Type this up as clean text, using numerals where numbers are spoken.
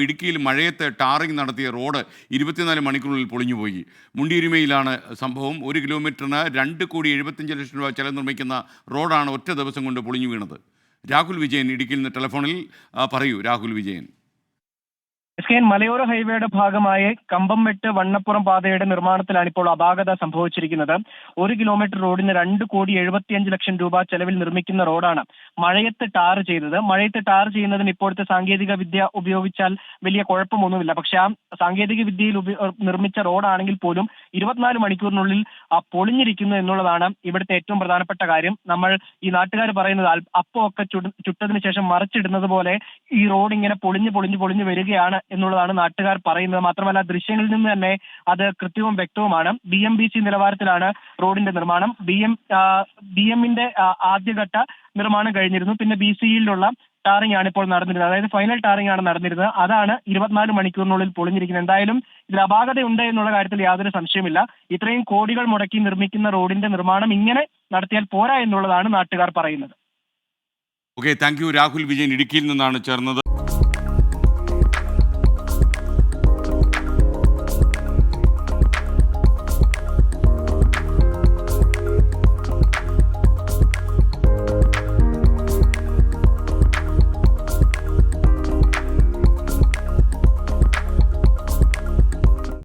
ഇടുക്കിയിൽ മഴയത്ത് ടാറിംഗ് നടത്തിയ റോഡ് 24 മണിക്കൂറിൽ പൊളിഞ്ഞുപോയി. മുണ്ടിയിരുമയിലാണ് സംഭവം. 1 കിലോമീറ്ററിന് 2,75,00,000 രൂപ ചെലവ് നിർമ്മിക്കുന്ന റോഡാണ് ഒറ്റ ദിവസം കൊണ്ട് പൊളിഞ്ഞു വീണത്. രാഹുൽ വിജയൻ ഇടുക്കിയിൽ നിന്ന് ടെലിഫോണിൽ. പറയൂ രാഹുൽ വിജയൻ. മലയോര ഹൈവേയുടെ ഭാഗമായ കമ്പംമെട്ട് വണ്ണപ്പുറം പാതയുടെ നിർമ്മാണത്തിലാണ് ഇപ്പോൾ അപാകത സംഭവിച്ചിരിക്കുന്നത്. 1 കിലോമീറ്റർ റോഡിന് 2,75,00,000 രൂപ ചെലവിൽ നിർമ്മിക്കുന്ന റോഡാണ് മഴയത്ത് ടാർ ചെയ്തത്. മഴയത്ത് ടാർ ചെയ്യുന്നതിന് ഇപ്പോഴത്തെ സാങ്കേതിക വിദ്യ ഉപയോഗിച്ചാൽ വലിയ കുഴപ്പമൊന്നുമില്ല. പക്ഷെ ആ സാങ്കേതിക വിദ്യയിൽ നിർമ്മിച്ച റോഡാണെങ്കിൽ പോലും 24 മണിക്കൂറിനുള്ളിൽ പൊളിഞ്ഞിരിക്കുന്നു എന്നുള്ളതാണ് ഇവിടുത്തെ ഏറ്റവും പ്രധാനപ്പെട്ട കാര്യം. നമ്മൾ ഈ നാട്ടുകാർ പറയുന്നത് അപ്പമൊക്കെ ചുട്ടതിന് ശേഷം മറിച്ചിടുന്നത് പോലെ ഈ റോഡ് ഇങ്ങനെ പൊളിഞ്ഞു വരികയാണ് എന്നുള്ളതാണ് നാട്ടുകാർ പറയുന്നത്. മാത്രമല്ല ദൃശ്യങ്ങളിൽ നിന്ന് തന്നെ അത് കൃത്യവും വ്യക്തവുമാണ്. BMBC നിലവാരത്തിലാണ് റോഡിന്റെ നിർമ്മാണം. BMന്റെ ആദ്യഘട്ട നിർമ്മാണം കഴിഞ്ഞിരുന്നു. പിന്നെ BCയിലുള്ള ടാറിംഗ് ആണ് ഇപ്പോൾ നടന്നിരുന്നത്. അതായത് ഫൈനൽ ടാറിംഗ് ആണ് നടന്നിരുന്നത്. അതാണ് 24 മണിക്കൂറിനുള്ളിൽ പൊളിഞ്ഞിരിക്കുന്നത്. എന്തായാലും ഇതിൽ അപാകതയുണ്ട് എന്നുള്ള കാര്യത്തിൽ യാതൊരു സംശയമില്ല. ഇത്രയും കോടികൾ മുടക്കി നിർമ്മിക്കുന്ന റോഡിന്റെ നിർമ്മാണം ഇങ്ങനെ നടത്തിയാൽ പോരാ എന്നുള്ളതാണ് നാട്ടുകാർ പറയുന്നത്. Okay, thank you. Rahul Vijayan ഇടുക്കിയിൽ നിന്നാണ് ചേർന്നത്.